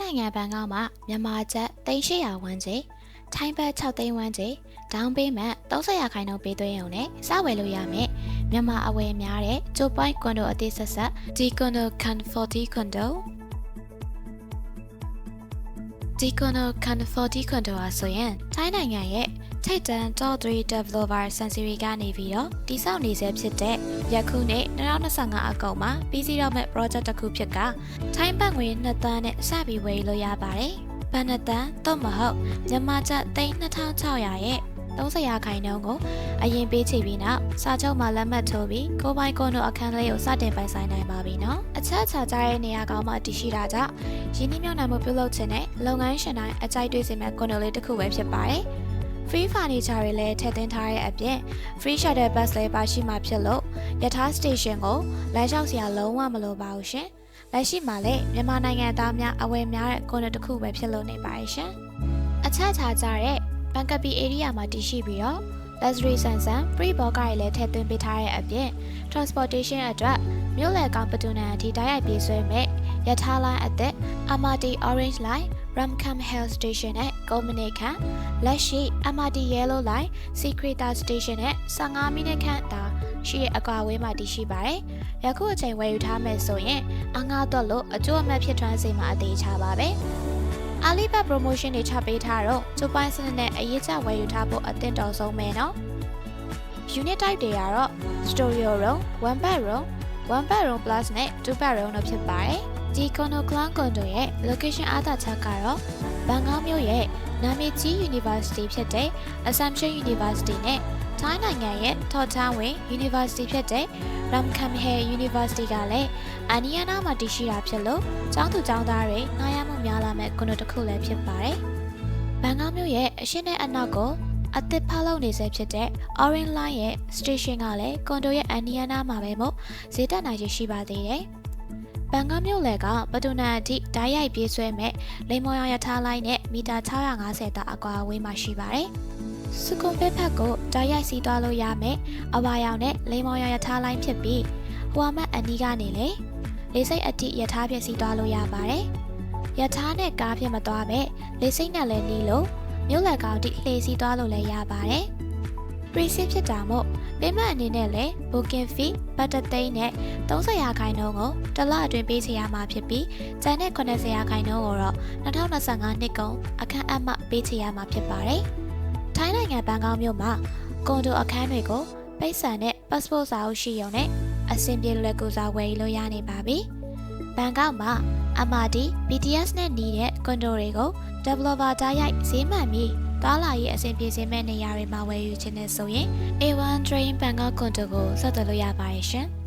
နိုင်ငံဘန်ကောက်မှာမြန်မာကျပ်3,800ဝန်းကျင်ထိုင်းဘတ်6သိန်းဝန်းကျင်ဒေါင်းပေးမှ30%ပေးသွင်းရုံနဲ့စဝယ်လို့ရမယ်မြန်မာအဝယ်များတဲ့ဂျိုပိုင်ကွန်ဒိုအသစ်ဆက်ဆက်ဒီကွန်ဒိုကန်40ကွန်ဒိုဒီကွန်ဒိုကန်40ကွန်ဒိုအားဆိုရင်ထိုင်းနိုင်ငံရဲ့ထိပ်တန်း Top 3 Developer ဆန်စီရီကနေပြီးတော့တည်ဆောက်နေဆဲဖြစ်တဲ့ယခုနှစ်2025အကုန်မှာပြီးစီးတော့မဲ့ project တစ်ခုဖြစ်ကထိုင်းဘတ်ငွေ2သန်းနဲ့စပြီးဝယ်လို့ရပါတယ်။ဘတ်2သန်းတော့မဟုတ်မြန်မာကျပ်3,600ရဲ့30%ကိုအရင်ပေးချေပြီးနောက်စာချုပ်မှာလက်မှတ်ထိုးပြီးကိုပိုင်ကွန်ဒိုအခန်းလေးကိုစတင်ပိုင်ဆိုင်နိုင်ပါပြီနော်။အချက်အခြာကျတဲ့နေရာကောင်းမှတည်ရှိတာကြောင့်ရင်းနှီးမြှုပ်နှံမှုပြုလုပ်ခြင်းနဲ့လုပ်ငန်းရှင်တိုင်းအကြိုက်တွေ့စေမဲ့ကွန်ဒိုလေးတစ်ခုပဲဖြစ်ပါတယ်။ Free furniture တွေလည်းထည့်သွင်းထားတဲ့အပြင် Free shuttle bus လည်းပါရှိမှာဖြစ်လို့ယထာ station ကိုလမ်းလျှောက်စရာလုံးဝမလိုပါဘူးရှင်။လက်ရှိမှာလည်းမြန်မာနိုင်ငံသားများအဝယ်များတဲ့ကွန်ဒိုတစ်ခုပဲဖြစ်လို့နေပါတယ်ရှင်။အချက်အခြာကျတဲ့ဘန်ကပီ area မှာတည်ရှိပြီးတော့ luxury ဆန်ဆန် free box တွေလည်းထည့်သွင်းပေးထားတဲ့အပြင် transportation အတွက်မြို့လယ်ကောင်ပတူနန်အထိတိုက်ရိုက်ပြေးဆွဲမဲ့ယထာလိုင်းအသက် Amati Orange Line Ramkham Hill Station နဲ့ကုမ္ပဏီခန့်လက်ရှိ MRT Yellow Line Secreta Station နဲ့15မိနစ်ခန့်သာရှိတဲ့အကွာအဝေးမှာတည်ရှိပါတယ်။ယခုအချိန်ဝယ်ယူထားမယ်ဆိုရင်အငှားတော့လို့အကျိုးအမဲ့ဖြစ်ထွန်းစေမှာအသေးချပါပဲ။ Alibaba promotion တွေချပေးထားတော့ကျိုးပိုင်းစနစ်နဲ့အရေးကြဝယ်ယူထားဖို့အသင့်တော်ဆုံးပဲနော်။ Unit type တွေကတော့ Studio Room, One Bedroom, One Bedroom Plus နဲ့ Two Bedroom တို့ဖြစ်ပါတယ်။ဒီကွန်ဒိုကလန်ကွန်ဒိုရဲ့ location အားသာချက်ကတော့ဘန်ကောက်မြို့ရဲ့နာမည်ကြီး University ဖြစ်တဲ့ Assumption University နဲ့ထိုင်းနိုင်ငံရဲ့ Top Town ဝင် University ဖြစ်တဲ့ Ramkham Hill University ကလည်းအနီးအနားမှာတည်ရှိတာဖြစ်လို့ကျောင်းသူကျောင်းသားတွေနားရမှုများလာမဲ့ကွန်ဒိုတစ်ခုလည်းဖြစ်ပါတယ်။ဘန်ကောက်မြို့ရဲ့အရှေ့နဲ့အနောက်ကိုအသစ်ဖောက်လုပ်နေဆဲဖြစ်တဲ့ Orange Line ရဲ့ station ကလည်းကွန်ဒိုရဲ့အနီးအနားမှာပဲမို့ဈေးတက်နိုင်ရှိပါသေးတယ်။ဘန်ကောက်မြို့လယ်ကပတူနန်အထိဓာတ်ရိုက်ပြေးဆွဲမဲ့လိမ္မော်ရောင်ရထားလိုင်းနဲ့မီတာ650တာအကွာအဝေးမှာရှိပါတယ်။စကွန်ဘက်ဖက်ကိုဓာတ်ရိုက်စီးသွားလို့ရမယ်အဝါရောင်နဲ့လိမ္မော်ရောင်ရထားလိုင်းဖြစ်ပြီးဟိုအမတ်အနီးကနေလေလေးစိတ်အထိရထားပြစီးသွားလို့ရပါတယ်။ရထားနဲ့ကားဖြစ်မသွားပဲလေးစိတ်နဲ့လည်းနီးလို့မြို့လယ်ကောင်ထိလှည့်စီးသွားလို့လည်းရပါတယ်။ Pre-sale ဖြစ်တာမို့ပေးမအနေနဲ့လည်း booking fee ဘတ်3သိန်းနဲ့30%ကိုတစ်လအတွင်းပေးချေရမှာဖြစ်ပြီးကျန်တဲ့90%ကိုတော့2025နှစ်ကုန်အခန်းအမှတ်ပေးချေရမှာဖြစ်ပါတယ်။ထိုင်းနိုင်ငံဘန်ကောက်မြို့မှာကွန်ဒိုအခန်းတွေကိုပိတ်ဆန်တဲ့ passport စာအုပ်ရှိရုံနဲ့အဆင်ပြေလွယ်ကူစွာဝယ်ယူလို့ရနေပါပြီ။ဘန်ကောက်မှာ MRT BTS နဲ့နှီးတဲ့ကွန်ဒိုတွေကို developer တိုင်းရိုက်ဈေးမှန်ပြီးကားလာရေးအဆင်ပြေစေမဲ့နေရာတွေမှာဝယ်ယူခြင်းနဲ့ဆိုရင် A1 Train Bangkok Condo ကိုဆက်သွယ်လို့ရပါတယ်ရှင်။